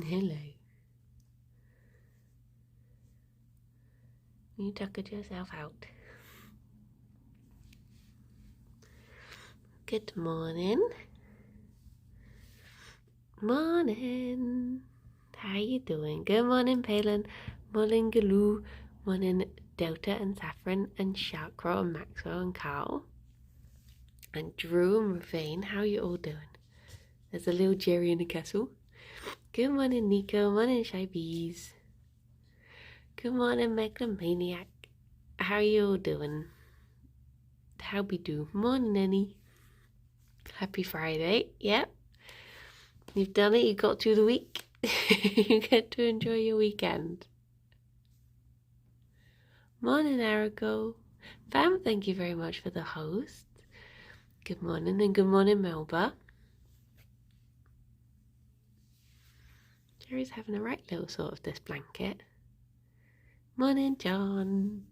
Hello. You tuckered yourself out. Good morning. Morning. How you doing? Good morning, Palin. Morning, Galoo. Morning, Delta and Saffron and Sharkrow and Maxwell and Carl. And Drew and Ravine. How you all doing? There's a little Gerry in the castle. Good morning, Nico. Morning, Shy Bees. Good morning, Megalomaniac. How you all doing? How be do? Morning, Annie. Happy Friday. Yep. You've done it. You got through the week. You get to enjoy your weekend. Morning, Arago. Fam, thank you very much for the host. Good morning and good morning, Melba. Jerry's having a right little sort of this blanket. Morning, John.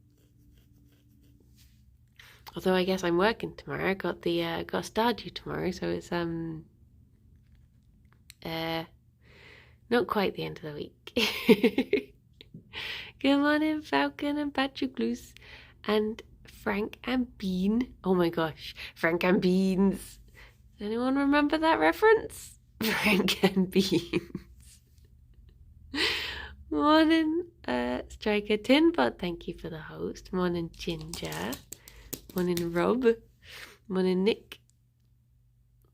Although I guess I'm working tomorrow. I got the got star due tomorrow, so it's not quite the end of the week. Good morning, Falcon and Patrick Loose and Frank and Bean. Oh my gosh, Frank and Beans. Does anyone remember that reference? Frank and Beans. Morning, Striker Tinbot. Thank you for the host. Morning, Ginger. Morning, Rob. Morning, Nick.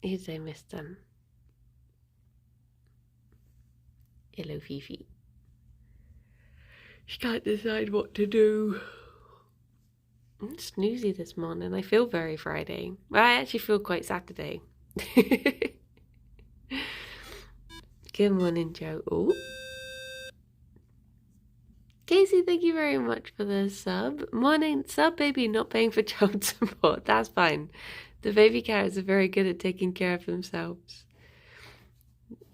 Who did I miss them? Hello, Fifi. She can't decide what to do. I'm snoozy this morning. I feel very Friday. Well, I actually feel quite Saturday. Good morning, Joe. Oh. Casey, thank you very much for the sub. Morning, sub baby, not paying for child support. That's fine. The baby carrots are very good at taking care of themselves.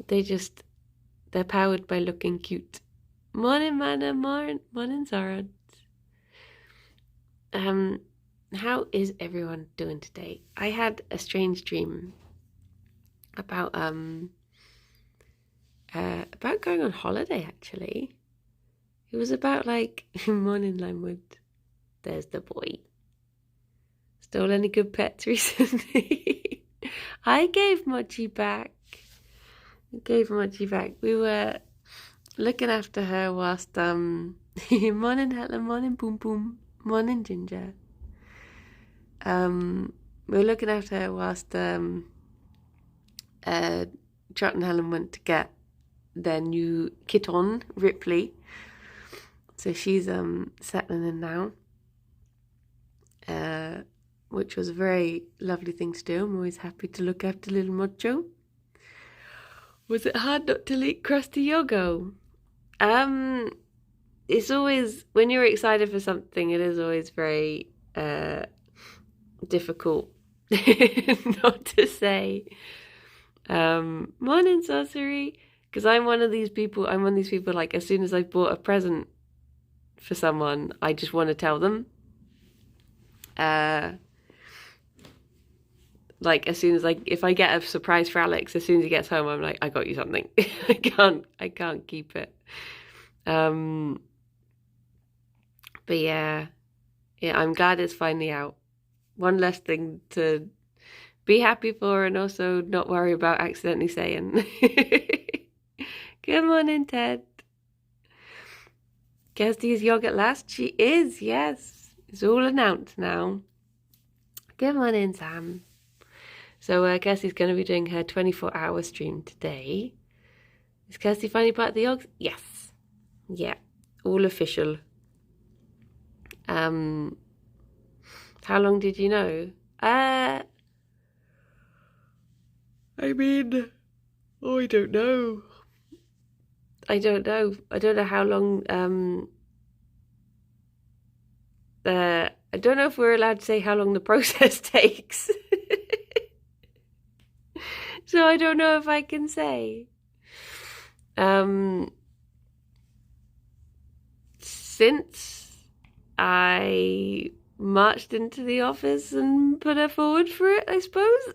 They're powered by looking cute. Morning, Mana. Morning, Zara. How is everyone doing today? I had a strange dream about going on holiday, actually. It was about like, morning, Limewood. There's the boy. Stole any good pets recently? I gave Mochi back. We were looking after her whilst morning Helen, morning Boom Boom, morning Ginger. We were looking after her whilst Trot and Helen went to get their new kitten, Ripley. So she's settling in now, which was a very lovely thing to do. I'm always happy to look after little Mocho. Was it hard not to eat crusty yogo? It's always, when you're excited for something, it is always very difficult not to say. Morning, sorcery. Because I'm one of these people, like, as soon as I've bought a present for someone, I just want to tell them. Like, as soon as if I get a surprise for Alex, as soon as he gets home, I'm like, I got you something. I can't keep it. But yeah, I'm glad it's finally out. One less thing to be happy for and also not worry about accidentally saying. Good morning, Ted. Kirsty's yogurt last? She is, yes. It's all announced now. Good morning, Sam. So Kirsty's going to be doing her 24-hour stream today. Is Kirsty finally part of the Yogs? Yes. Yeah. All official. How long did you know? I mean, I don't know. I don't know how long, I don't know if we're allowed to say how long the process takes. So I don't know if I can say. Since I marched into the office and put her forward for it, I suppose.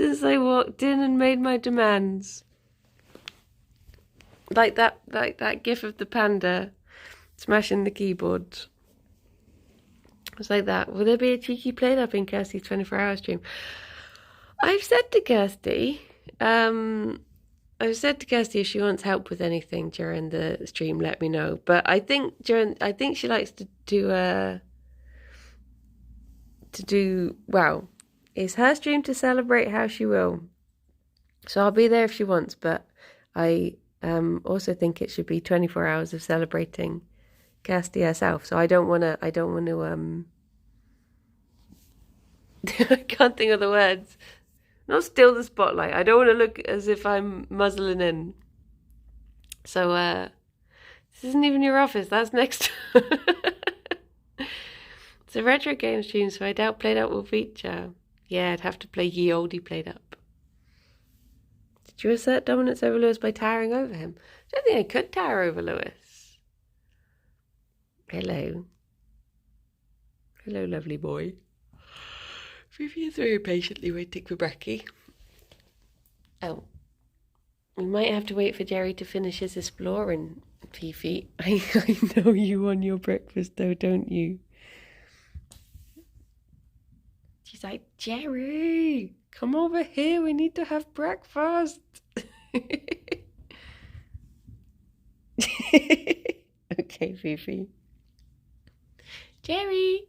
since I walked in and made my demands. Like that gif of the panda smashing the keyboard. It's like that. Will there be a cheeky plate up in Kirsty's 24-hour stream? I've said to Kirsty, if she wants help with anything during the stream, let me know. But I think she likes to do well. It's her stream to celebrate how she will. So I'll be there if she wants, but I also think it should be 24 hours of celebrating Kirsty herself. So I don't want to I can't think of the words. Not steal the spotlight. I don't want to look as if I'm muzzling in. So this isn't even your office. That's next. It's a retro game stream, so I doubt Played Up will feature. Yeah, I'd have to play Ye Olde Played Up. Did you assert dominance over Lewis by towering over him? I don't think I could tower over Lewis. Hello. Hello, lovely boy. Fifi is very patiently waiting for Brekkie. Oh. We might have to wait for Gerry to finish his exploring, Fifi. I know you want your breakfast though, don't you? She's like, Gerry, come over here. We need to have breakfast. Okay, Fifi. Gerry.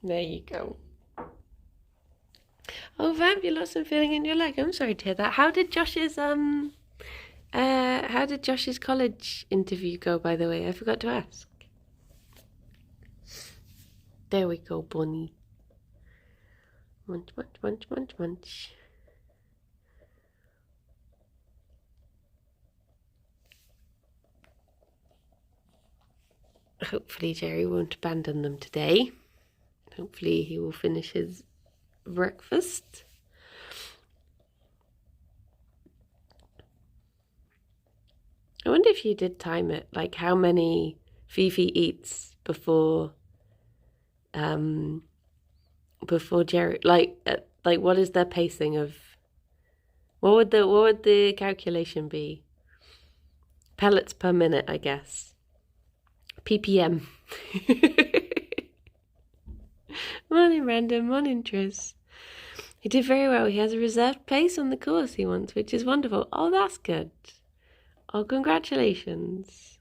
There you go. Oh, Vamp, you lost some feeling in your leg. I'm sorry to hear that. How did Josh's college interview go, by the way? I forgot to ask. There we go, Bonnie. Munch, munch, munch, munch, munch. Hopefully Gerry won't abandon them today. Hopefully he will finish his breakfast. I wonder if you did time it, like how many Fifi eats before Gerry, like what is their pacing of, what would the calculation be? Pellets per minute, I guess. ppm. Morning, Random. Morning, Tris. He did very well. He has a reserved place on the course he wants, which is wonderful. Oh, that's good. Oh, congratulations.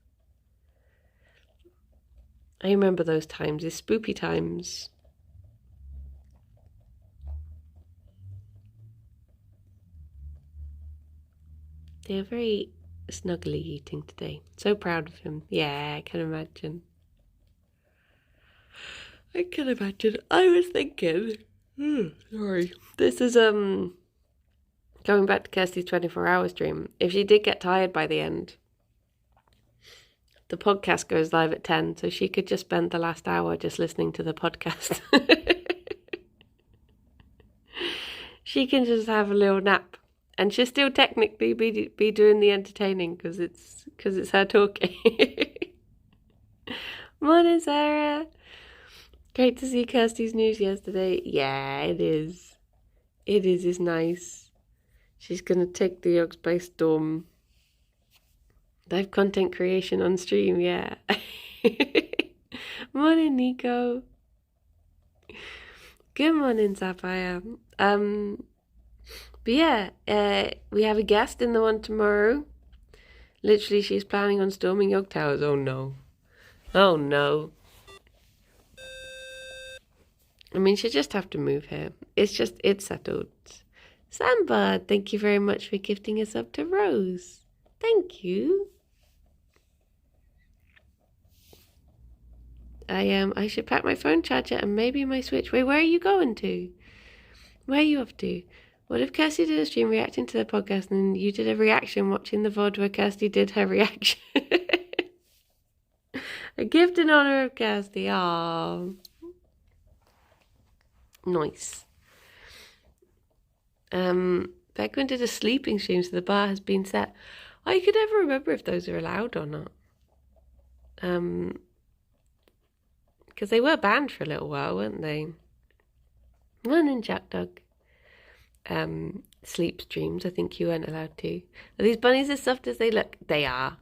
I remember those times, the spoopy times. They're very snuggly eating today. So proud of him. Yeah, I can imagine. I can imagine. I was thinking, sorry. This is going back to Kirsty's 24-hour stream. If she did get tired by the end, the podcast goes live at 10, so she could just spend the last hour just listening to the podcast. She can just have a little nap, and she'll still technically be doing the entertaining because it's her talking. Morning, Sarah. Great to see Kirsty's news yesterday. Yeah, it is. It is. It's nice. She's going to take the Yogs by storm. Live content creation on stream, yeah. Morning, Nico. Good morning, Sapphire. But yeah, we have a guest in the one tomorrow. Literally, she's planning on storming Yog Towers. Oh, no. Oh, no. I mean, she'll just have to move here. It's settled. Samba, thank you very much for gifting us up to Rose. Thank you. I should pack my phone charger and maybe my Switch. Wait, where are you going to? Where are you off to? What if Kirsty did a stream reacting to the podcast and you did a reaction watching the VOD where Kirsty did her reaction? A gift in honor of Kirsty. Aww. Nice. Beckwin did a sleeping stream, so the bar has been set. I could never remember if those are allowed or not. because they were banned for a little while, weren't they? Morning, Jack Dog. Sleep streams, I think you weren't allowed to. Are these bunnies as soft as they look? They are.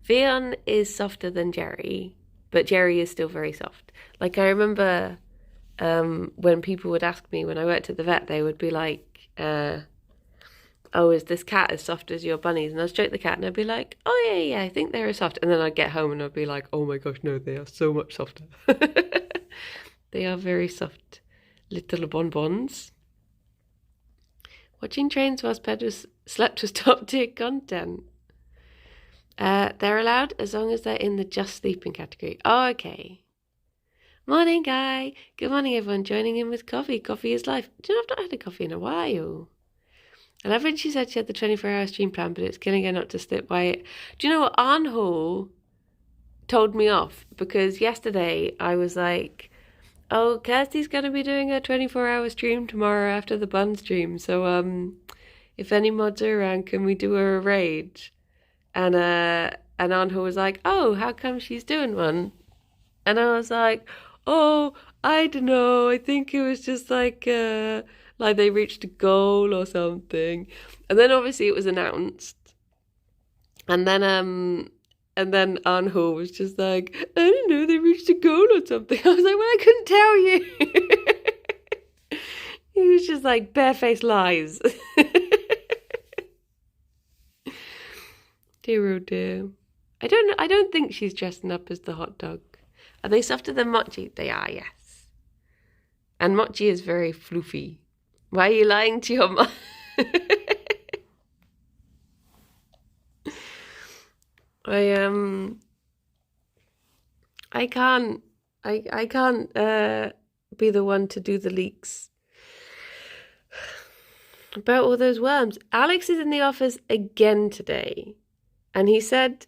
Ffion is softer than Gerry, but Gerry is still very soft. Like, I remember when people would ask me when I worked at the vet, they would be like, oh, is this cat as soft as your bunnies? And I'd stroke the cat and I'd be like, oh yeah, I think they're soft. And then I'd get home and I'd be like, oh my gosh, no, they are so much softer. They are very soft little bonbons. Watching trains whilst Pedro slept was top tier content. They're allowed as long as they're in the just sleeping category. Oh, okay. Morning, Guy. Good morning, everyone. Joining in with coffee. Coffee is life. Do you know, I've not had a coffee in a while. I love when she said she had the 24-hour stream plan, but it's killing her not to slip by it. Do you know what? Arnhall told me off because yesterday I was like, oh, Kirsty's going to be doing a 24-hour stream tomorrow after the bun stream. So if any mods are around, can we do her a raid? And Arnhall was like, oh, how come she's doing one? And I was like, oh, I don't know. I think it was just like they reached a goal or something. And then obviously it was announced. And then Arnhall was just like, I don't know, they reached a goal or something. I was like, well, I couldn't tell you. He was just like barefaced lies. Dear oh dear. I don't think she's dressing up as the hot dog. Are they softer than Mochi? They are, yes. And Mochi is very floofy. Why are you lying to your mom? I can't be the one to do the leaks about all those worms. Alex is in the office again today, and he said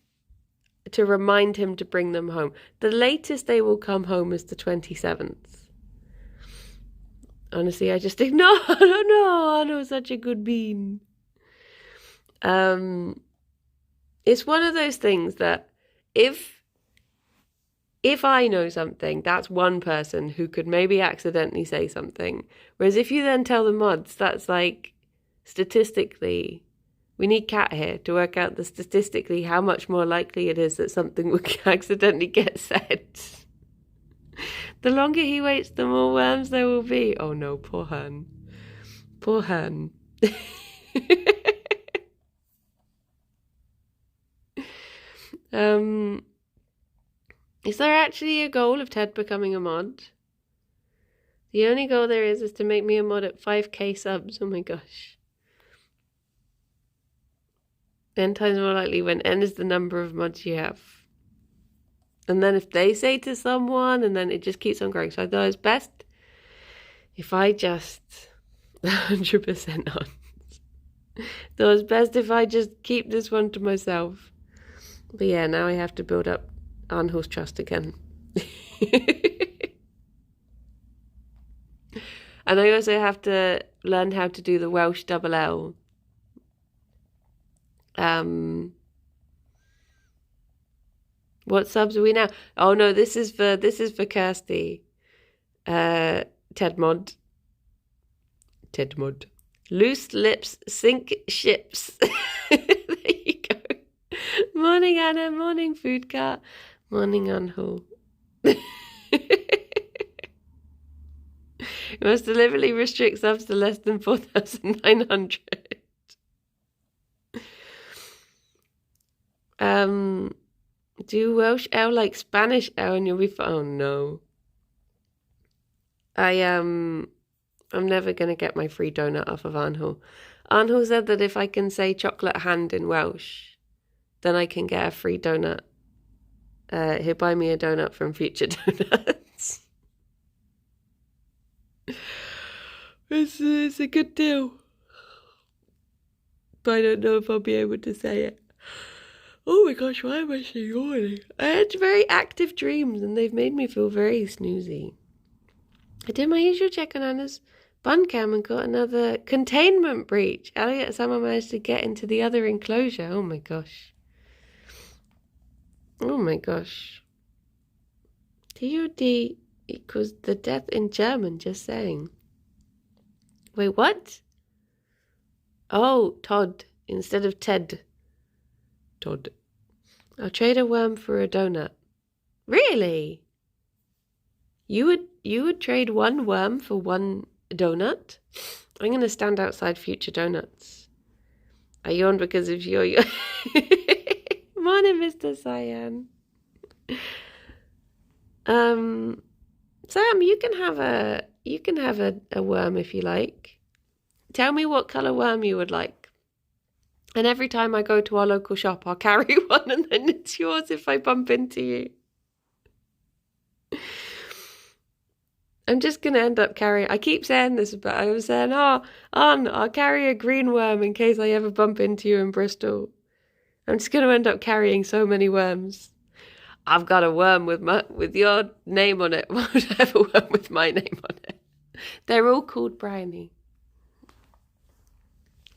to remind him to bring them home. The latest they will come home is the 27th. Honestly, I just think, no, Arno's such a good bean. It's one of those things that if I know something, that's one person who could maybe accidentally say something. Whereas if you then tell the mods, that's like, statistically, we need Cat here to work out the statistically how much more likely it is that something will accidentally get said. The longer he waits, the more worms there will be. Oh no, poor Hen. Poor Hen. Is there actually a goal of Ted becoming a mod? The only goal there is to make me a mod at 5k subs. Oh my gosh. N times more likely when N is the number of mods you have. And then if they say to someone, and then it just keeps on growing. So I thought it's best if I just 100% on. So it's best if I just keep this one to myself. But yeah, now I have to build up Arnhall's trust again. And I also have to learn how to do the Welsh double L. What subs are we now? Oh no, this is for Kirsty. Ted mod. Loose lips sink ships. There you go. Morning Anna, morning food cart, morning Arnhall. You must deliberately restrict subs to less than 4,900. Do Welsh L like Spanish L and you'll be fine. Oh no. I'm never gonna get my free donut off of Arnhall. Arnhall said that if I can say chocolate hand in Welsh, then I can get a free donut. He'll buy me a donut from Future Donuts. It's a good deal. But I don't know if I'll be able to say it. Oh my gosh, why am I so yawning? I had very active dreams and they've made me feel very snoozy. I did my usual check on Anna's bun cam and got another containment breach. Elliot somehow managed to get into the other enclosure. Oh my gosh. Oh my gosh. TOD equals the death in German, just saying. Wait, what? Oh, Todd instead of Ted. Todd. I'll trade a worm for a donut. Really? You would trade one worm for one donut? I'm going to stand outside Future Donuts. I yawned because of your... Morning, Mr. Cyan. Sam, you can have a worm if you like. Tell me what colour worm you would like. And every time I go to our local shop, I'll carry one and then it's yours if I bump into you. I'm just going to end up carrying... I keep saying this, but I was saying, I'll carry a green worm in case I ever bump into you in Bristol. I'm just going to end up carrying so many worms. I've got a worm with your name on it. Why would I have a worm with my name on it? They're all called Bryony.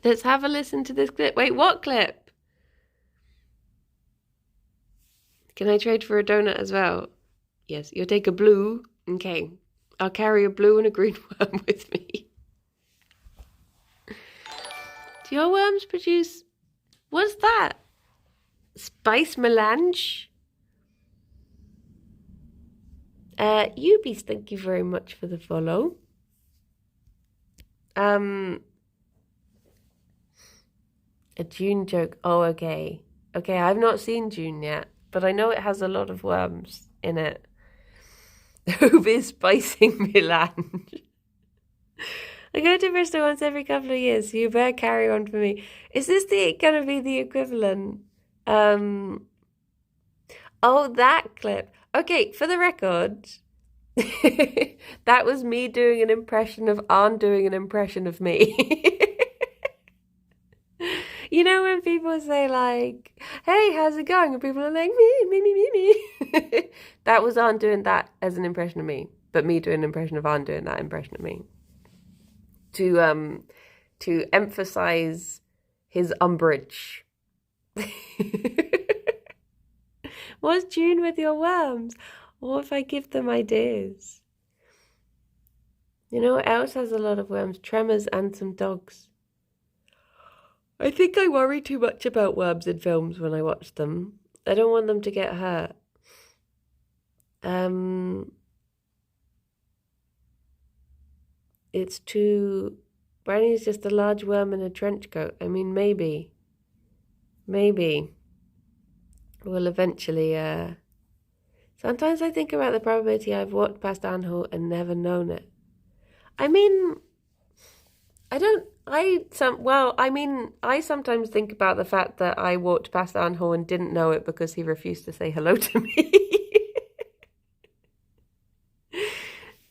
Let's have a listen to this clip. Wait, what clip? Can I trade for a donut as well? Yes, you'll take a blue. Okay. I'll carry a blue and a green worm with me. Do your worms produce... What's that? Spice melange? Ubies, thank you very much for the follow. A June joke. Oh, okay. Okay, I've not seen June yet, but I know it has a lot of worms in it. Ubies spicing melange. I go to Bristol once every couple of years, so you better carry on for me. Is this gonna be the equivalent? Oh, that clip. Okay, for the record, that was me doing an impression of Arn doing an impression of me. You know when people say like, hey, how's it going? And people are like, me. That was Arn doing that as an impression of me, but me doing an impression of Arn doing that impression of me. To emphasize his umbrage. What's June with your worms? What if I give them ideas? You know what else has a lot of worms? Tremors and some dogs. I think I worry too much about worms in films when I watch them. I don't want them to get hurt. It's too... Brownie's just a large worm in a trench coat. I mean, maybe. Maybe. We'll eventually... Sometimes I think about the probability I've walked past Anhole and never known it. I mean... I sometimes think about the fact that I walked past Anhole and didn't know it because he refused to say hello to me.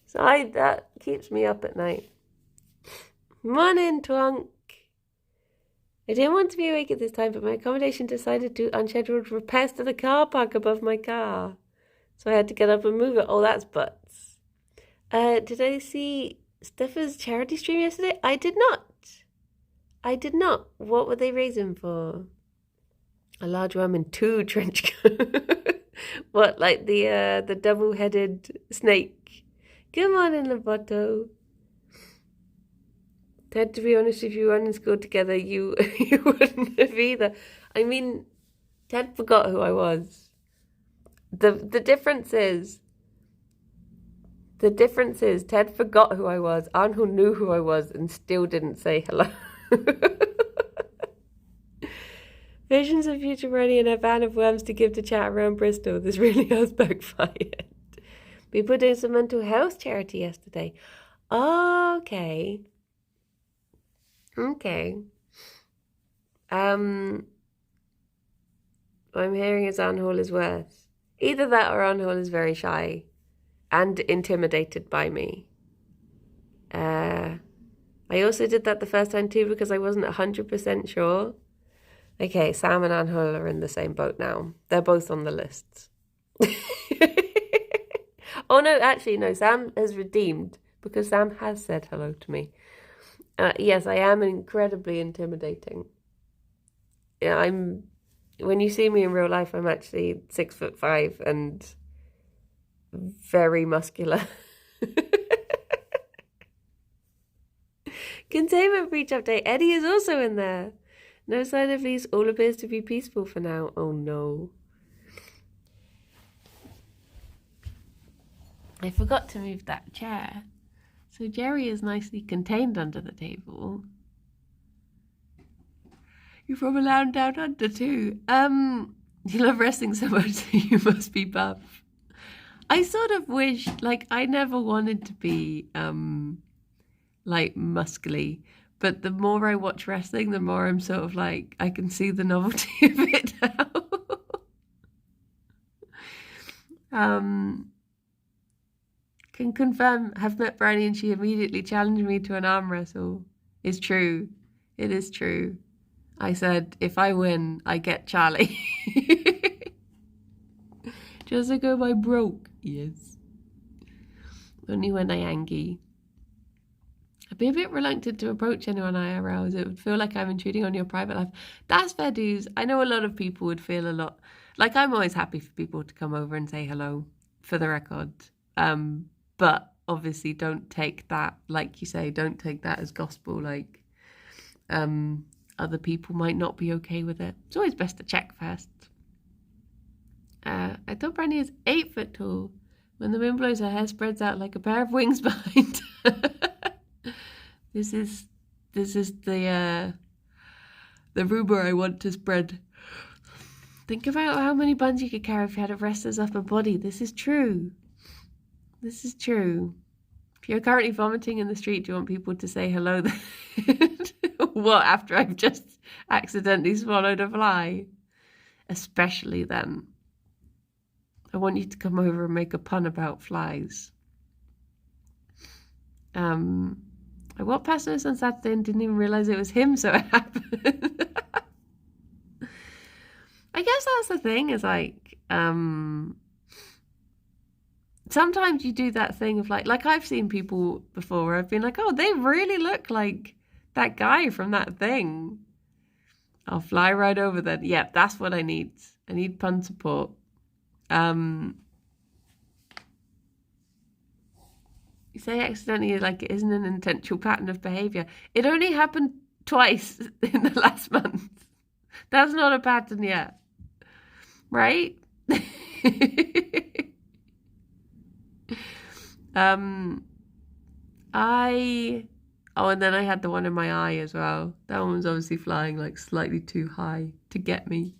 So that keeps me up at night. Morning, Twonk. I didn't want to be awake at this time, but my accommodation decided to do unscheduled repairs to the car park above my car. So I had to get up and move it. Oh, that's butts. Did I see Steffa's charity stream yesterday? I did not. What were they raising for? A large worm in 2 trench coats. What, like the double-headed snake? Good morning, Loboto. Ted, to be honest, if you weren't in school together, you wouldn't have either. I mean, Ted forgot who I was. The difference is Ted forgot who I was. Arnold knew who I was and still didn't say hello. Visions of future Ronnie and a van of worms to give to chat around Bristol. This really has backfired. People doing some mental health charity yesterday. Okay. I'm hearing as Anhole is worse. Either that or Anhole is very shy and intimidated by me. I also did that the first time too because I wasn't 100% sure. Okay, Sam and Anhole are in the same boat now. They're both on the lists. Oh no, actually no, Sam has redeemed because Sam has said hello to me. Yes, I am incredibly intimidating. Yeah, when you see me in real life, I'm actually 6'5" and very muscular. Containment breach update. Eddie is also in there. No sign of lease. All appears to be peaceful for now. Oh no. I forgot to move that chair. So Gerry is nicely contained under the table. You're from a land down under too. You love wrestling so much, so you must be buff. I sort of wish, like, I never wanted to be, like, muscly. But the more I watch wrestling, the more I'm sort of like, I can see the novelty of it now. Can confirm, have met Bryony and she immediately challenged me to an arm wrestle. It's true. It is true. I said, if I win, I get Charlie. Just to go by broke. Yes. Only when I angry. I'd be a bit reluctant to approach anyone IRL, as it would feel like I'm intruding on your private life. That's fair dues. I know a lot of people would feel a lot... Like, I'm always happy for people to come over and say hello, for the record. But obviously don't take that, like you say, don't take that as gospel. Like, other people might not be okay with it. It's always best to check first. I thought Brandy is 8 foot tall. When the wind blows, her hair spreads out like a pair of wings behind her. This is the rumor I want to spread. Think about how many buns you could carry if you had a wrestler's upper body. This is true. This is true. If you're currently vomiting in the street, do you want people to say hello then? What, after I've just accidentally swallowed a fly? Especially then. I want you to come over and make a pun about flies. I walked past this on Saturday and didn't even realise it was him, so it happened. I guess that's the thing, is like, sometimes you do that thing of like I've seen people before where I've been like, oh, they really look like that guy from that thing. I'll fly right over then. Yeah, that's what I need. I need pun support. You say accidentally, like it isn't an intentional pattern of behaviour. It only happened twice in the last month. That's not a pattern yet. Right? And then I had the one in my eye as well. That one was obviously flying like slightly too high to get me.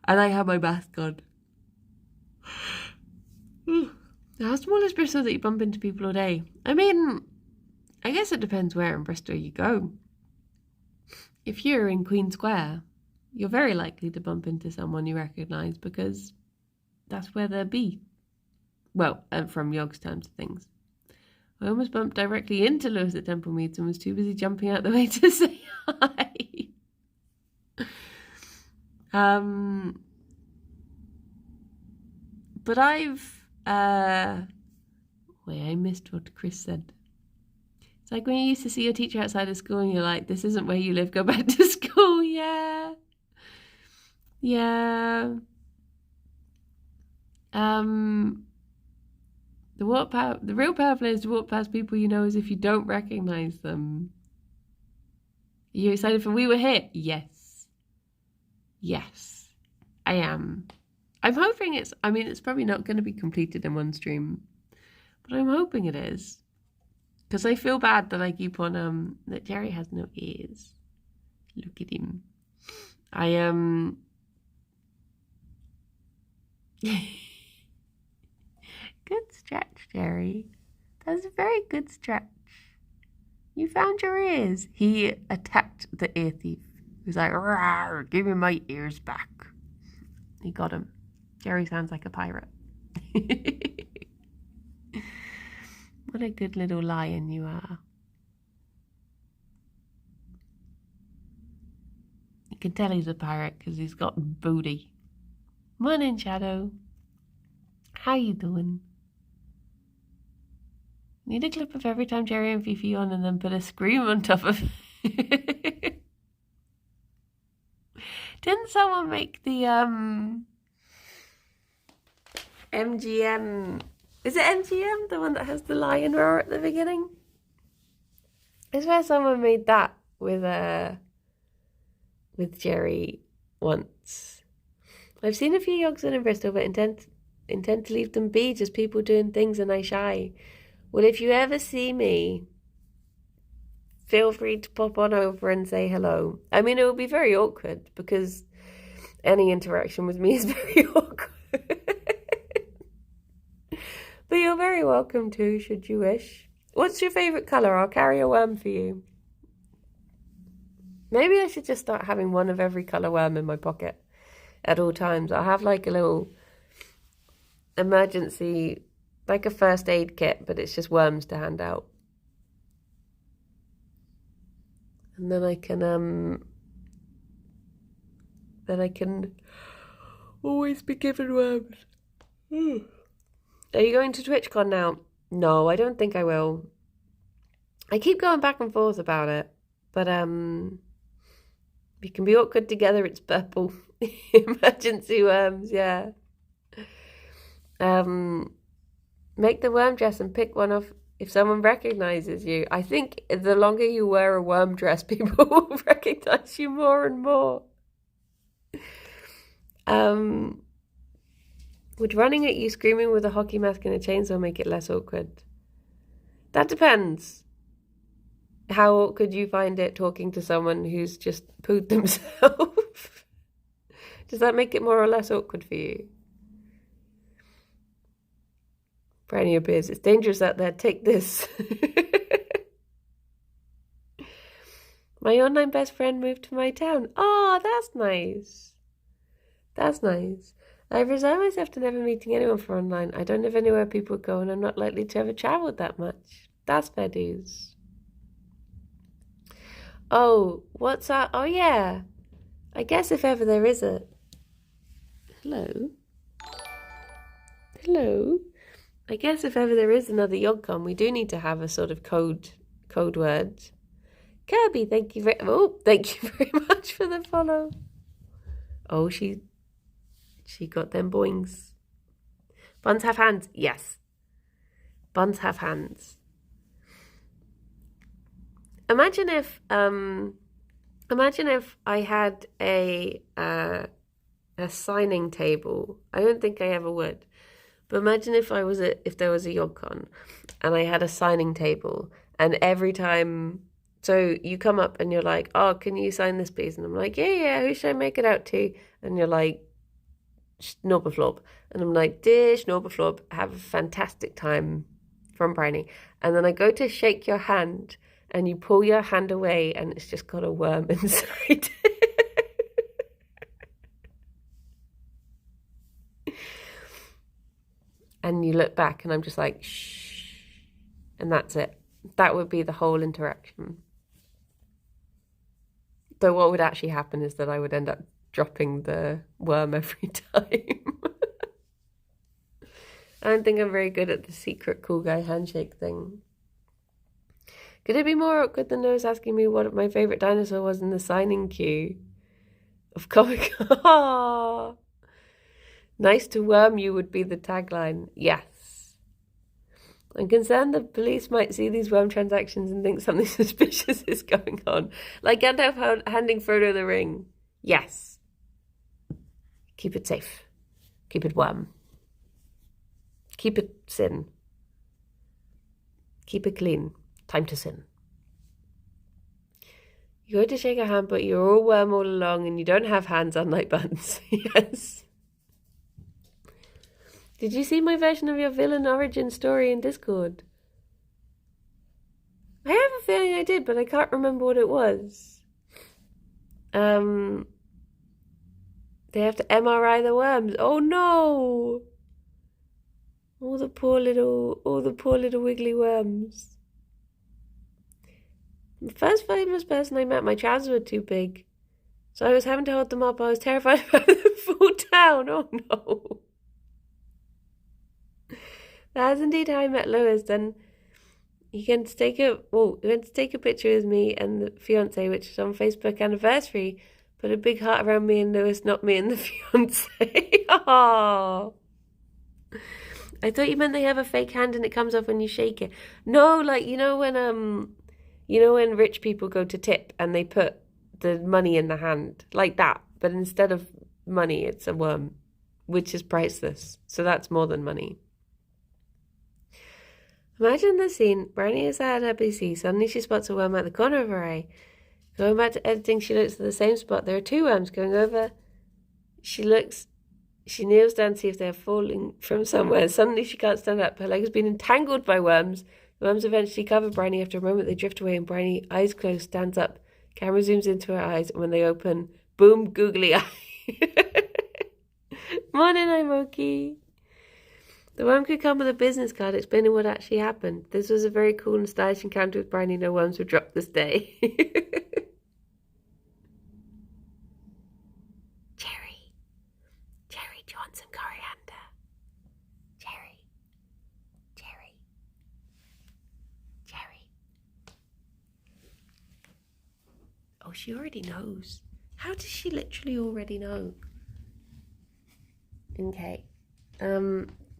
And I had my mask on. How small is Bristol that you bump into people all day? I mean, I guess it depends where in Bristol you go. If you're in Queen Square, you're very likely to bump into someone you recognise because that's where they'll be. Well, and from Yogg's terms of things. I almost bumped directly into Lewis at Temple Meads and was too busy jumping out the way to say hi. But I've... wait, I missed what Chris said. It's like when you used to see your teacher outside of school and you're like, this isn't where you live, go back to school. Yeah. Yeah. The real power play is to walk past people you know as if you don't recognise them. Are you excited for We Were Here? Yes. Yes, I am. I'm hoping it's probably not going to be completed in one stream, but I'm hoping it is. Because I feel bad that I keep on, that Gerry has no ears. Look at him. Good stretch, Gerry. That's a very good stretch. You found your ears. He attacked the ear thief. He was like, "Rawr, give me my ears back." He got him. Gerry sounds like a pirate. What a good little lion you are. You can tell he's a pirate because he's got booty. Morning, Shadow. How you doing? Need a clip of every time Gerry and Ffion and then put a scream on top of it. Didn't someone make the MGM. Is it MGM, the one that has the lion roar at the beginning? I swear someone made that with Gerry once. I've seen a few yogs in Bristol, but intend to leave them be, just people doing things and I shy. Well, if you ever see me, feel free to pop on over and say hello. I mean, it will be very awkward because any interaction with me is very awkward. But you're very welcome to, should you wish. What's your favourite colour? I'll carry a worm for you. Maybe I should just start having one of every colour worm in my pocket at all times. I'll have like a little emergency, like a first aid kit, but it's just worms to hand out. And then I can always be given worms. Are you going to TwitchCon now? No, I don't think I will. I keep going back and forth about it, but we can be awkward together. It's purple. Emergency worms, yeah. Make the worm dress and pick one off if someone recognises you. I think the longer you wear a worm dress, people will recognise you more and more. Would running at you screaming with a hockey mask and a chainsaw make it less awkward? That depends. How awkward you find it talking to someone who's just pooed themselves. Does that make it more or less awkward for you? Briny appears. It's dangerous out there. Take this. My online best friend moved to my town. Oh, that's nice. That's nice. I've resigned myself to never meeting anyone for online. I don't live anywhere people go and I'm not likely to ever travel that much. That's fair dues. Oh, what's that? Oh, yeah. I guess if ever there is a... Hello? Hello? I guess if ever there is another YogCon, we do need to have a sort of code word. Kirby, thank you very much for the follow. Oh, she got them boings. Buns have hands. Yes. Buns have hands. Imagine if I had a signing table. I don't think I ever would. But imagine if there was a YogCon and I had a signing table and every time, so you come up and you're like, oh, can you sign this please? And I'm like, yeah, who should I make it out to? And you're like, Schnorbeflob. And I'm like, dear Schnorbeflob, have a fantastic time from Briny. And then I go to shake your hand and you pull your hand away and it's just got a worm inside. And you look back and I'm just like, shh. And that's it. That would be the whole interaction. Though what would actually happen is that I would end up dropping the worm every time. I don't think I'm very good at the secret cool guy handshake thing. Could it be more awkward than those asking me what my favourite dinosaur was in the signing queue of Comic-Con? Nice to worm you would be the tagline. Yes. I'm concerned the police might see these worm transactions and think something suspicious is going on. Like Gandalf handing Frodo the ring. Yes. Keep it safe. Keep it worm. Keep it sin. Keep it clean. Time to sin. You go to shake a hand, but you're all worm all along and you don't have hands unlike Buns. Yes. Did you see my version of your villain origin story in Discord? I have a feeling I did, but I can't remember what it was. They have to MRI the worms. Oh no! All the poor little wiggly worms. The first famous person I met, my trousers were too big. So I was having to hold them up. I was terrified about them fall down. Oh no. That is indeed how I met Lewis. Then he went to take a picture with me and the fiance, which was on Facebook anniversary. Put a big heart around me and Lewis, not me and the fiance. Oh. I thought you meant they have a fake hand and it comes off when you shake it. No, like when rich people go to tip and they put the money in the hand like that, but instead of money, it's a worm, which is priceless. So that's more than money. Imagine the scene. Bryony is at her PC. Suddenly she spots a worm at the corner of her eye. Going back to editing, she looks at the same spot. There are two worms going over. She kneels down to see if they are falling from somewhere. Suddenly she can't stand up. Her leg has been entangled by worms. The worms eventually cover Bryony. After a moment, they drift away and Bryony, eyes closed, stands up. Camera zooms into her eyes, and when they open, boom, googly eye. Morning, I'm okay. The worm could come with a business card explaining what actually happened. This was a very cool and stylish encounter with Bryony. No worms were dropped this day. Gerry, do you want some coriander? Gerry. Oh, she already knows. How does she literally already know? Okay.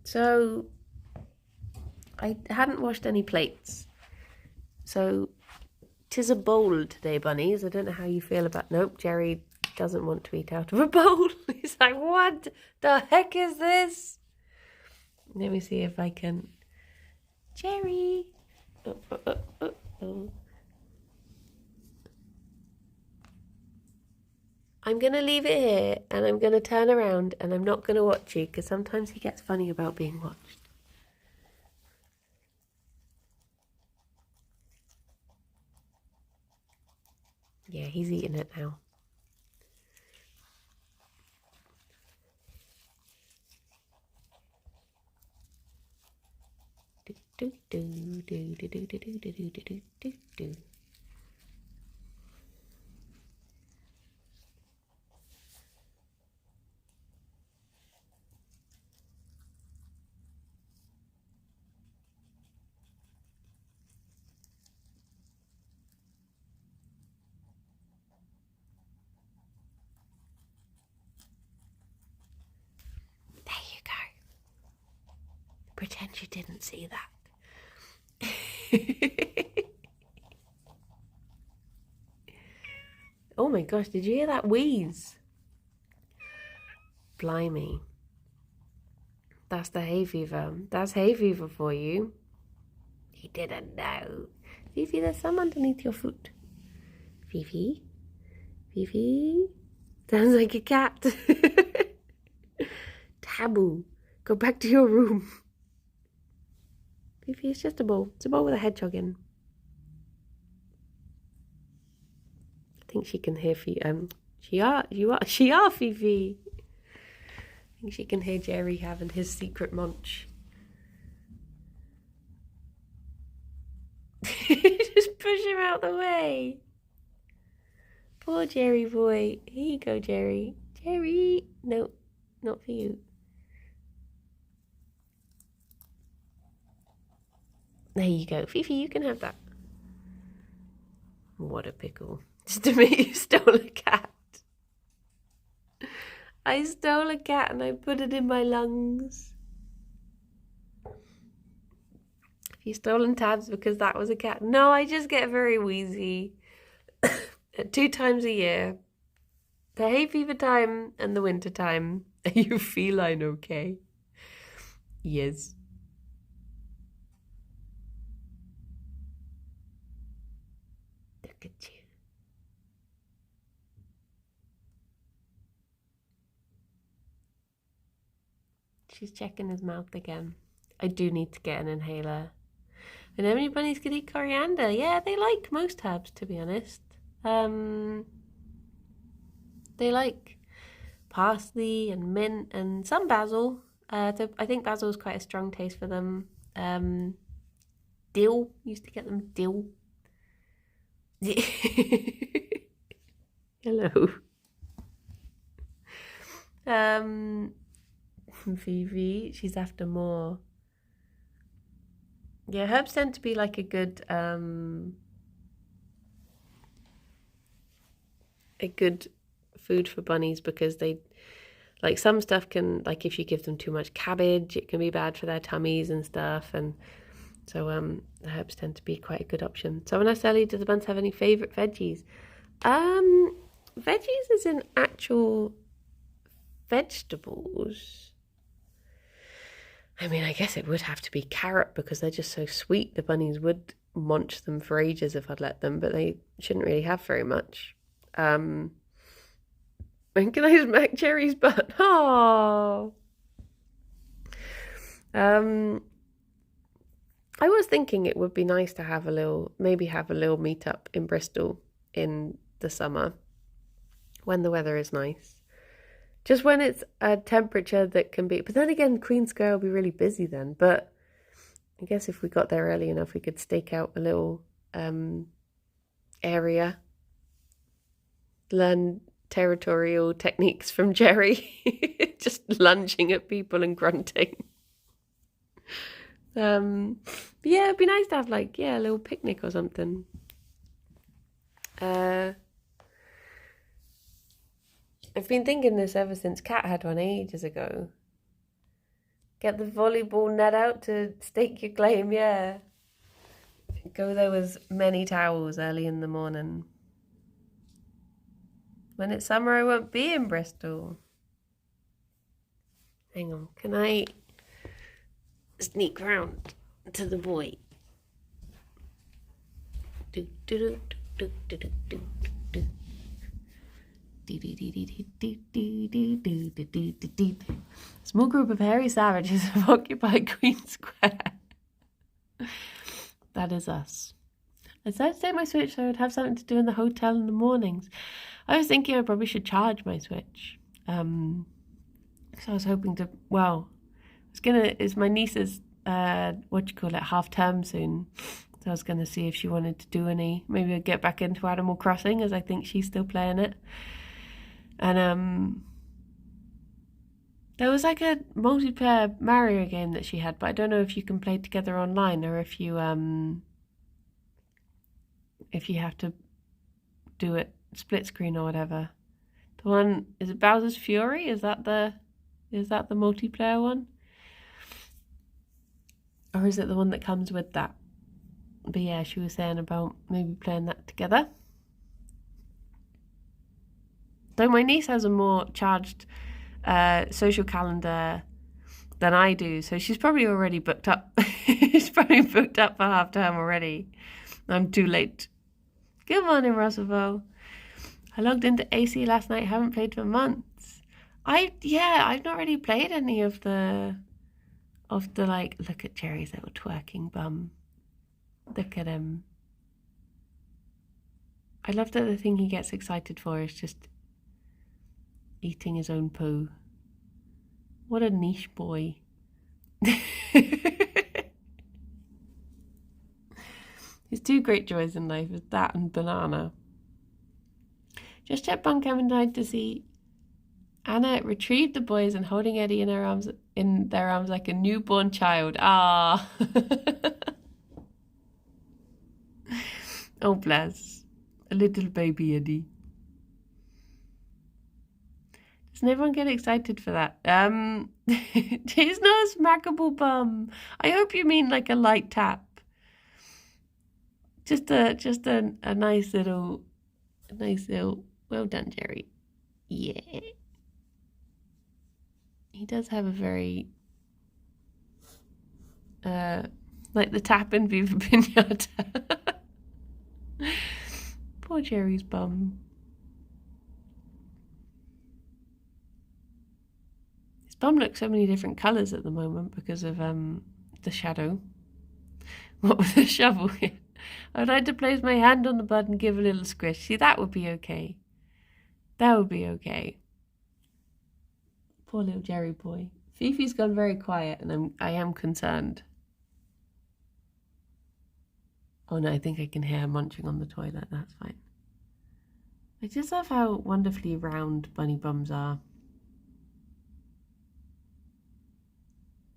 So I hadn't washed any plates. So 'tis a bowl today, bunnies. I don't know how you feel about... Nope, Gerry doesn't want to eat out of a bowl. He's like, what the heck is this? Let me see if I can... Gerry! Oh. I'm going to leave it here and I'm going to turn around and I'm not going to watch you because sometimes he gets funny about being watched. Yeah, he's eating it now. Do do do do do do do do do do do do. There you go. Pretend you didn't see that. Oh my gosh, did you hear that wheeze? Blimey. That's the hay fever. That's hay fever for you. He didn't know. Fifi, there's some underneath your foot. Fifi? Sounds like a cat. Taboo. Go back to your room. Fifi, it's just a bowl. It's a bowl with a hedgehog in. I think she can hear Fifi. She are Fifi. I think she can hear Gerry having his secret munch. Just push him out the way. Poor Gerry boy. Here you go, Gerry. Gerry. No, not for you. There you go. Fifi, you can have that. What a pickle. Just to me, you stole a cat. I stole a cat and I put it in my lungs. Have you stolen tabs because that was a cat? No, I just get very wheezy 2 times a year. The hay fever time and the winter time. Are you feline okay? Yes. Look at you. She's checking his mouth again. I do need to get an inhaler. And how many bunnies could eat coriander? Yeah, they like most herbs, to be honest. They like parsley and mint and some basil. So I think basil is quite a strong taste for them. Dill. Used to get them dill. Hello. Vivi, she's after more. Yeah, herbs tend to be like a good food for bunnies because they Like some stuff can, like if you give them too much cabbage, it can be bad for their tummies and stuff. And so the herbs tend to be quite a good option. Someone asked earlier, do the buns have any favourite veggies? Veggies as in actual vegetables. I mean, I guess it would have to be carrot because they're just so sweet. The bunnies would munch them for ages if I'd let them, but they shouldn't really have very much. And can I smack Gerry's butt? Oh. I was thinking it would be nice to have maybe have a little meetup in Bristol in the summer when the weather is nice. Just when it's a temperature that can be, but then again, Queen Square will be really busy then. But I guess if we got there early enough, we could stake out a little area, learn territorial techniques from Gerry, just lunging at people and grunting. But yeah, it'd be nice to have like, a little picnic or something. I've been thinking this ever since Kat had one ages ago. Get the volleyball net out to stake your claim, yeah. Go there with many towels early in the morning. When it's summer, I won't be in Bristol. Hang on, can I sneak round to the boy? Do do do do do do do do. Small group of hairy savages have occupied Queen Square. That is us. I decided to take my Switch so I would have something to do in the hotel in the mornings. I was thinking I probably should charge my Switch. So I was hoping to, it's my niece's, half term soon. So I was going to see if she wanted to do maybe I'd get back into Animal Crossing as I think she's still playing it. And there was like a multiplayer Mario game that she had, but I don't know if you can play together online or if you have to do it split screen or whatever. The one, is it Bowser's Fury? Is that the multiplayer one? Or is it the one that comes with that? But yeah, she was saying about maybe playing that together. Though my niece has a more charged social calendar than I do, so she's probably already booked up. She's probably booked up for half term already. I'm too late. Good morning, Russellville. I logged into AC last night. Haven't played for months. I've not really played any of the like. Look at Gerry's little twerking bum. Look at him. I love that the thing he gets excited for is just eating his own poo. What a niche boy. His two great joys in life is that and banana. Just checked Bun Kevin died to see Anna retrieved the boys and holding Eddie in their arms like a newborn child. Ah. Oh bless. A little baby Eddie. Doesn't everyone get excited for that? He's not a smackable bum. I hope you mean like a light tap. Just a nice little, well done, Gerry. Yeah. He does have a very, like the tap in Viva Pinata. Poor Gerry's bum. His bum looks so many different colours at the moment because of the shadow. What with the shovel? I'd like to place my hand on the bud and give a little squish. See, that would be okay. That would be okay. Poor little Gerry boy. Fifi's gone very quiet and I am concerned. Oh no, I think I can hear her munching on the toilet. That's fine. I just love how wonderfully round bunny bums are.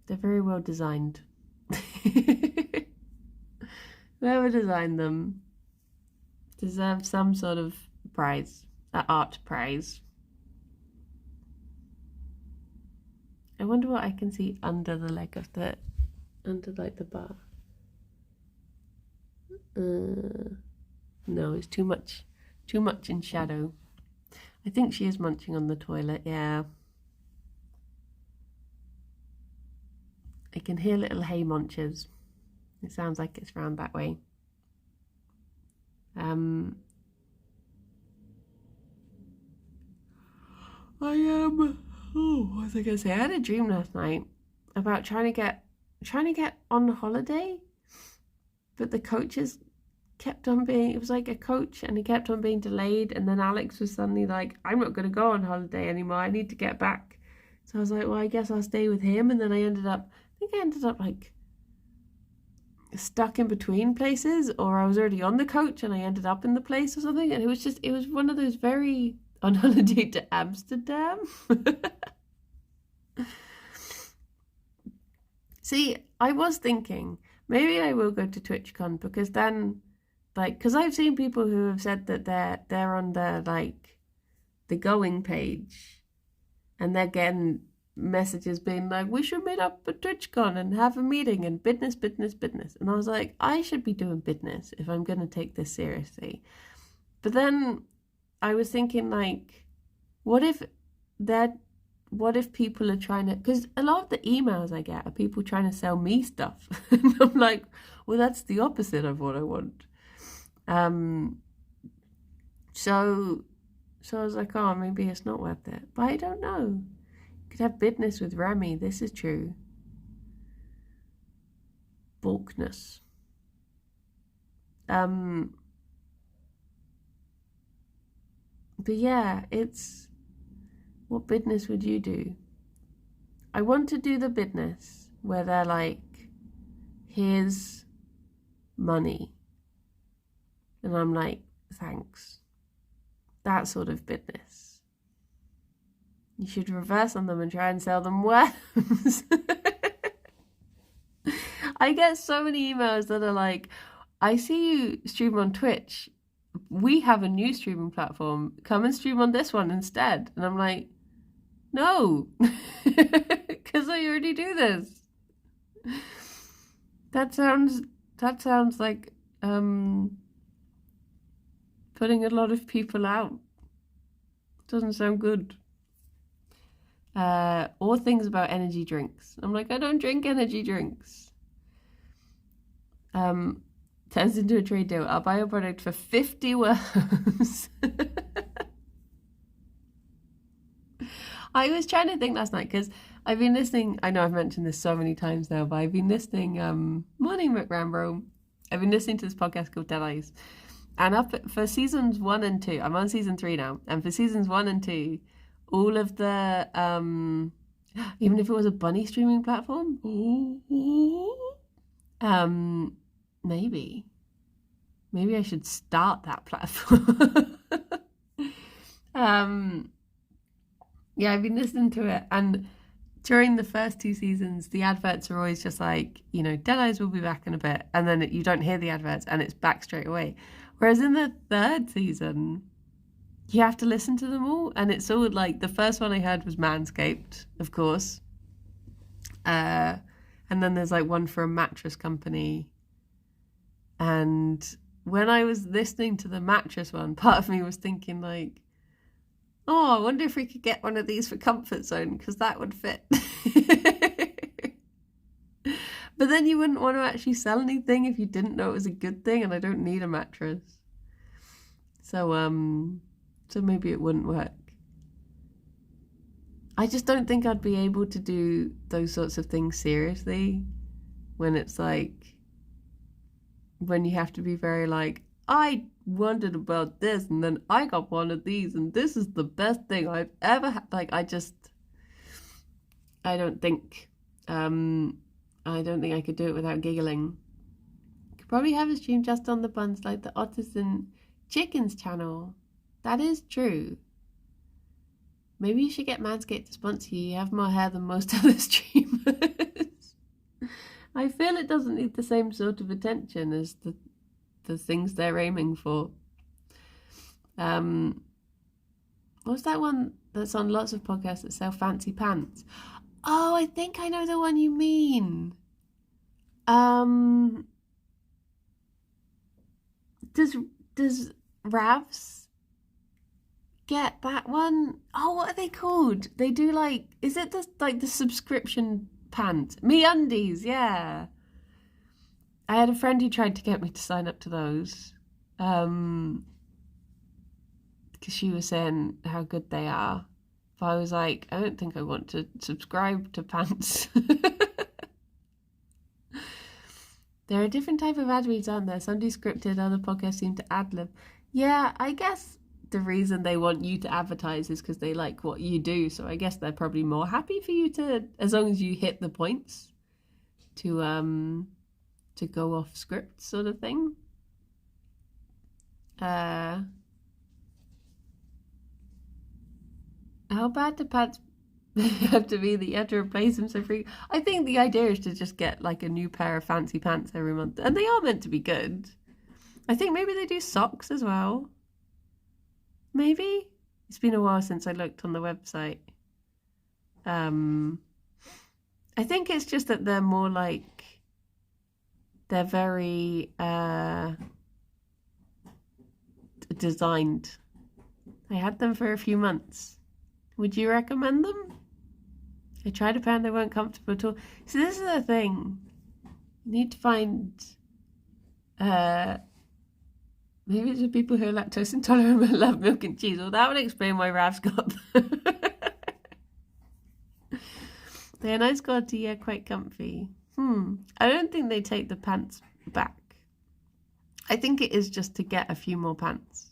They're very well designed. Whoever designed them deserves some sort of prize, art prize. I wonder what I can see under the leg of under like the bar. No, it's too much in shadow. I think she is munching on the toilet, yeah. I can hear little hay munches. It sounds like it's round that way. What was I gonna say? I had a dream last night about trying to get on holiday, but the coaches kept on being, it was like a coach and he kept on being delayed, and then Alex was suddenly like, I'm not going to go on holiday anymore, I need to get back. So I was like, well, I guess I'll stay with him. And then I ended up like stuck in between places, or I was already on the coach and I ended up in the place or something. And it was one of those very on holiday to Amsterdam. See, I was thinking maybe I will go to TwitchCon, because then, like, because I've seen people who have said that they're on the like the going page, and they're getting messages being like, we should meet up at TwitchCon and have a meeting and business. And I was like, I should be doing business if I'm going to take this seriously. But then I was thinking, like, what if people are trying to, because a lot of the emails I get are people trying to sell me stuff. And I'm like, well, that's the opposite of what I want. So I was like, oh, maybe it's not worth it. But I don't know. You could have business with Remy. This is true. Bulkness. But yeah, it's, what business would you do? I want to do the business where they're like, here's money. And I'm like, thanks. That sort of business. You should reverse on them and try and sell them worms. I get so many emails that are like, I see you stream on Twitch. We have a new streaming platform. Come and stream on this one instead. And I'm like, no, because I already do this. That sounds like putting a lot of people out. Doesn't sound good. Or things about energy drinks. I'm like, I don't drink energy drinks. Turns into a trade deal. I'll buy a product for 50 worms. I was trying to think last night, because I've been listening, I know I've mentioned this so many times now, but I've been listening, morning McRambo, I've been listening to this podcast called Dead Eyes, and for seasons 1 and 2, I'm on season 3 now, and for seasons 1 and 2, all of the, even if it was a bunny streaming platform, maybe I should start that platform. Yeah, I've been listening to it, and during the first 2 seasons, the adverts are always just like, you know, Dead Eyes will be back in a bit, and then you don't hear the adverts, and it's back straight away. Whereas in the 3rd season, you have to listen to them all, and it's all like, the first one I heard was Manscaped, of course, and then there's like one for a mattress company, and when I was listening to the mattress one, part of me was thinking like, oh, I wonder if we could get one of these for Comfort Zone, because that would fit. But then you wouldn't want to actually sell anything if you didn't know it was a good thing, and I don't need a mattress. So maybe it wouldn't work. I just don't think I'd be able to do those sorts of things seriously, when it's like, when you have to be very like, I wondered about this, and then I got one of these, and this is the best thing I've ever had. Like, I don't think I could do it without giggling. Could probably have a stream just on the buns, like the Otters and Chickens channel. That is true. Maybe you should get Manscaped to sponsor you. You have more hair than most other streamers. I feel it doesn't need the same sort of attention as the things they're aiming for. What's that one that's on lots of podcasts that sell fancy pants? Oh, I think I know the one you mean. Does Ravs get that one? Oh, what are they called? They do like, is it the subscription pants? MeUndies, yeah. I had a friend who tried to get me to sign up to those. Because she was saying how good they are. But I was like, I don't think I want to subscribe to pants. There are a different type of ad reads, aren't there? Some do scripted, other podcasts seem to ad lib. Yeah, I guess the reason they want you to advertise is because they like what you do. So I guess they're probably more happy for you to, as long as you hit the points, to go off script sort of thing. How bad do pants have to be that you have to replace them so free? I think the idea is to just get like a new pair of fancy pants every month, and they are meant to be good. I think maybe they do socks as well. Maybe it's been a while since I looked on the website. I think it's just that they're more like they're very designed. I had them for a few months. Would you recommend them? I tried a pair and they weren't comfortable at all. So this is the thing. You need to find maybe it's for people who are lactose intolerant and love milk and cheese. Well, that would explain why Rav's got them. They're nice quality, yeah, quite comfy. I don't think they take the pants back. I think it is just to get a few more pants.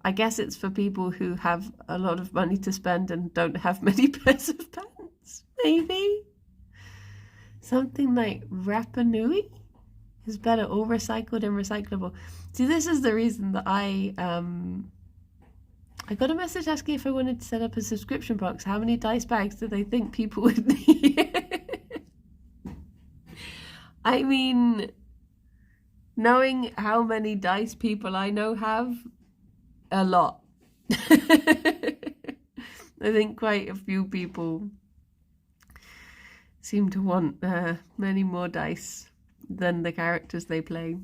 I guess it's for people who have a lot of money to spend and don't have many pairs of pants, maybe. Something like Rapa Nui is better, all recycled and recyclable. See, this is the reason that I got a message asking if I wanted to set up a subscription box. How many dice bags do they think people would need? I mean, knowing how many dice people I know have, a lot. I think quite a few people seem to want many more dice than the characters they play.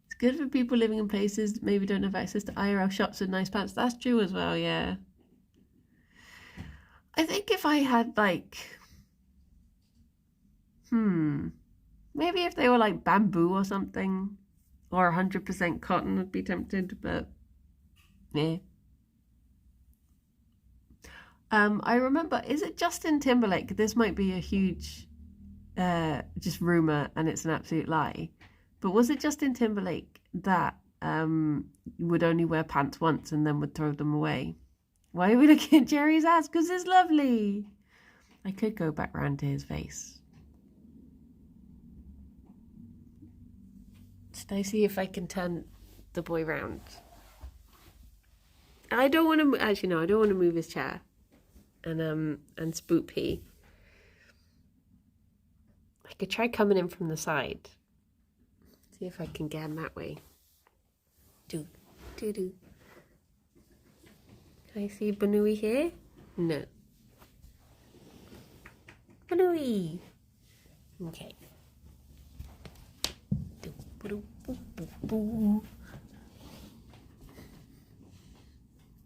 It's good for people living in places that maybe don't have access to IRL shops with nice pants. That's true as well, yeah. I think if I had like, maybe if they were like bamboo or something, or 100% cotton, I'd be tempted, but yeah. I remember, is it Justin Timberlake? This might be a huge just rumor and it's an absolute lie. But was it Justin Timberlake that would only wear pants once and then would throw them away? Why are we looking at Gerry's ass? Because it's lovely. I could go back round to his face. Should I see if I can turn the boy round? I don't want to, actually no, I don't want to move his chair and spook P. I could try coming in from the side. See if I can get him that way. Do. Can I see Banui here? No. Banui. Okay.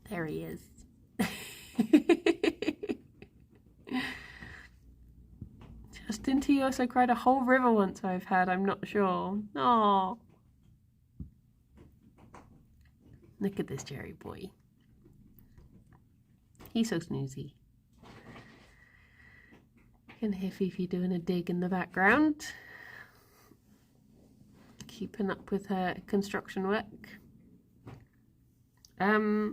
There he is. Justin T also cried a whole river once, I've heard. I'm not sure. Oh. Look at this Gerry boy. He's so snoozy. You can hear Fifi doing a dig in the background. Keeping up with her construction work. Yeah,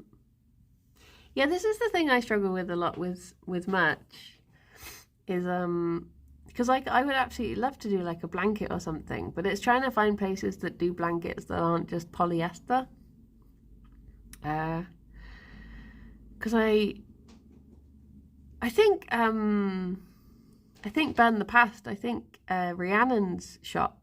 this is the thing I struggle with a lot with merch. Is because like I would absolutely love to do like a blanket or something, but it's trying to find places that do blankets that aren't just polyester. Because I think Burn the Past, I think Rhiannon's shop,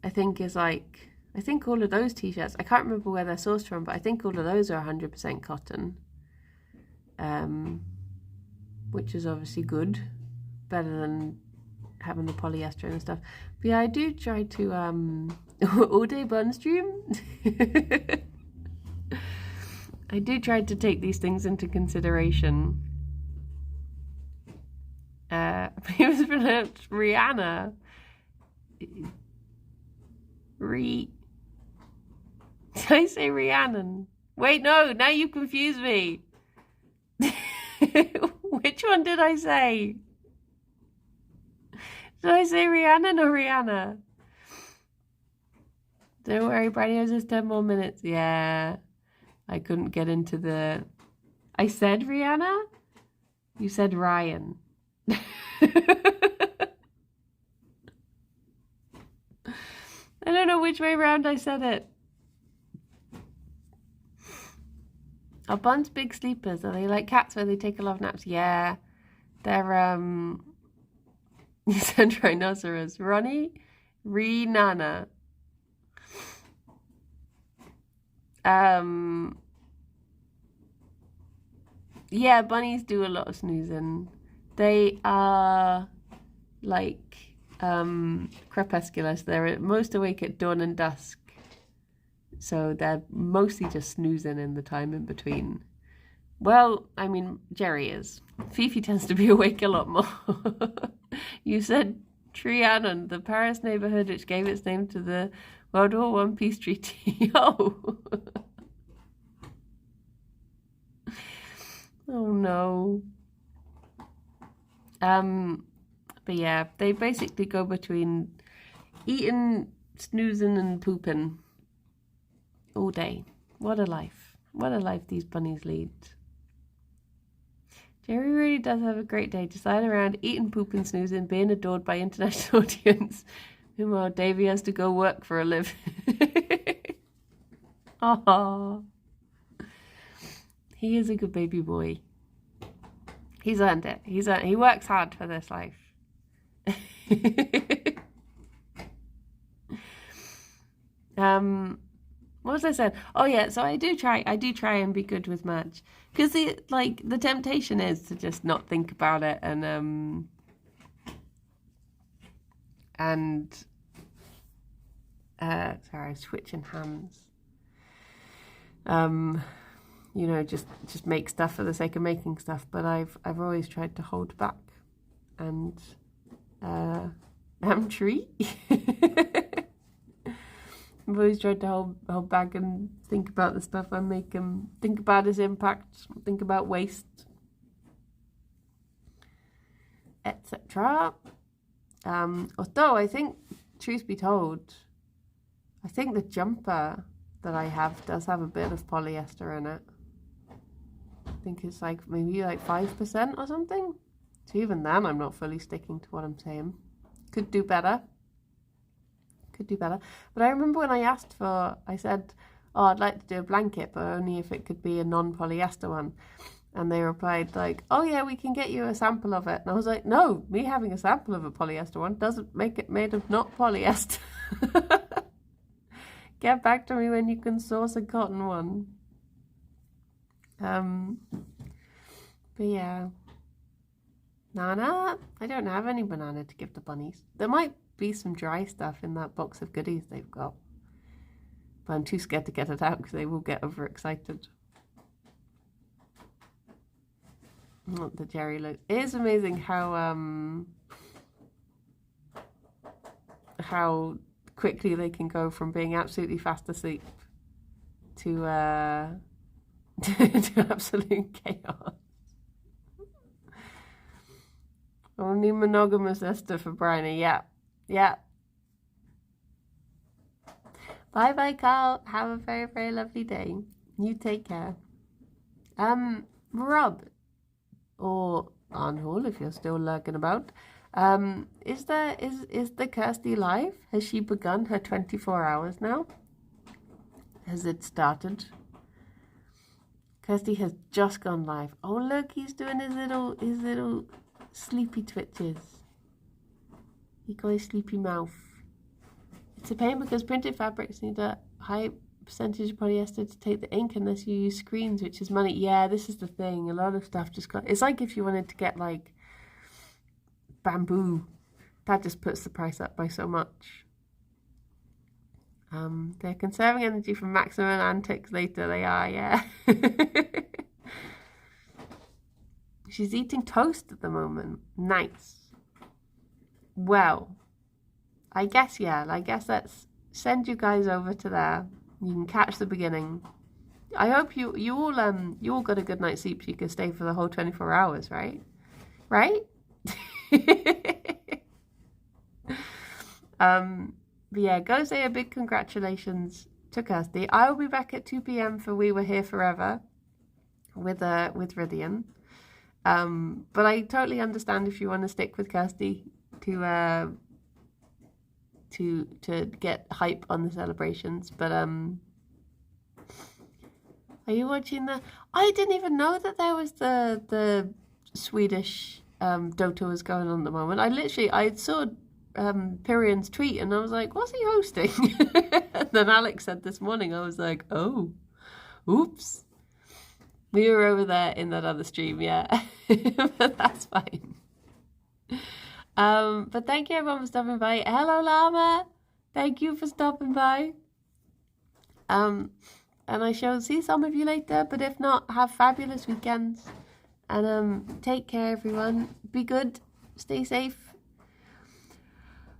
I think is like, I think all of those t-shirts, I can't remember where they're sourced from, but I think all of those are 100% cotton. which is obviously good, better than having the polyester and stuff. But yeah, I do try to all day bun stream. I do try to take these things into consideration. It was pronounced Rihanna. Did I say Rhiannon? Wait, no, now you confused me. Which one did I say? Did I say Rhiannon or Rihanna? Don't worry, Brady, it was just 10 more minutes. Yeah, I couldn't get into the... I said Rihanna? You said Ryan. I don't know which way around I said it. Are buns big sleepers? Are they like cats where they take a lot of naps? Yeah. They're, you said rhinoceros. Ronnie? Renana. Yeah, bunnies do a lot of snoozing. They are like crepuscular. They're most awake at dawn and dusk. So they're mostly just snoozing in the time in between. Well, I mean, Gerry is. Fifi tends to be awake a lot more. You said Trianon, the Paris neighborhood which gave its name to the World War I peace treaty. Oh. Oh no. But yeah, they basically go between eating, snoozing, and pooping all day. What a life. What a life these bunnies lead. Gerry really does have a great day, just lying around, eating, pooping, snoozing, being adored by international audience. Meanwhile, Davy has to go work for a living. Aww. He is a good baby boy. He's earned it. He works hard for this life. What was I saying? Oh yeah, so I do try and be good with merch, because the temptation is to just not think about it sorry, switching hands. You know, just make stuff for the sake of making stuff. But I've always tried to hold back and treat. I've always tried to hold back and think about the stuff I make and think about its impact, think about waste, etc. Although I think, truth be told, I think the jumper that I have does have a bit of polyester in it. I think it's like maybe like 5% or something. So even then I'm not fully sticking to what I'm saying. Could do better. But I remember when I said, oh, I'd like to do a blanket, but only if it could be a non-polyester one. And they replied like, oh yeah, we can get you a sample of it. And I was like, no, me having a sample of a polyester one doesn't make it made of not polyester. Get back to me when you can source a cotton one. But yeah. Nana, I don't have any banana to give the bunnies. There might be some dry stuff in that box of goodies they've got, but I'm too scared to get it out because they will get overexcited. The Gerry look. It is amazing how quickly they can go from being absolutely fast asleep to to absolute chaos. Only monogamous Esther for Bryony. Yeah. Bye bye, Carl. Have a very, very lovely day. You take care. Rob, or Arnhall, if you're still lurking about. Is the Kirsty live? Has she begun her 24 hours now? Has it started? Kirsty has just gone live. Oh look, he's doing his little sleepy twitches. He got his sleepy mouth. It's a pain because printed fabrics need a high percentage of polyester to take the ink unless you use screens, which is money. Yeah, this is the thing. A lot of stuff just got... It's like if you wanted to get, like, bamboo. That just puts the price up by so much. They're conserving energy from maximum antics later. They are, yeah. She's eating toast at the moment. Nice. Well, I guess, yeah. I guess let's send you guys over to there. You can catch the beginning. I hope you all got a good night's sleep so you can stay for the whole 24 hours, right? Right? But yeah, go say a big congratulations to Kirsty. I will be back at 2 p.m. for We Were Here Forever with Rydian. But I totally understand if you want to stick with Kirsty to get hype on the celebrations. But are you watching the... I didn't even know that there was the Swedish Dota was going on at the moment. I saw Pyrion's tweet and I was like, what's he hosting? And then Alex said this morning, I was like, oh, oops. We were over there in that other stream, yeah. But that's fine. But thank you everyone for stopping by. Hello Llama, thank you for stopping by. And I shall see some of you later, but if not, have fabulous weekends. And take care everyone. Be good, stay safe.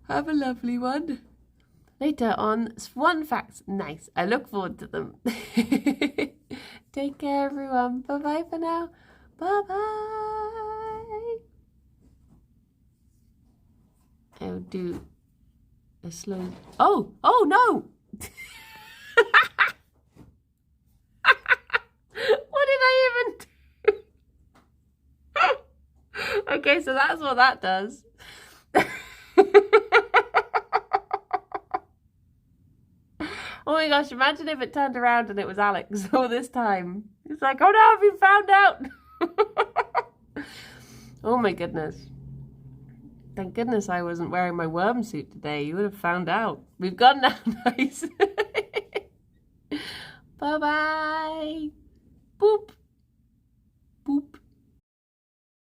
Have a lovely one. Later on, fun facts. Nice. I look forward to them. Take care, everyone. Bye-bye for now. Bye-bye. I'll do a slow... Oh! Oh, no! What did I even do? Okay, so that's what that does. Oh my gosh, imagine if it turned around and it was Alex all this time. It's like, oh no, I've been found out. Oh my goodness. Thank goodness I wasn't wearing my worm suit today. You would have found out. We've gone now, nice. Bye-bye.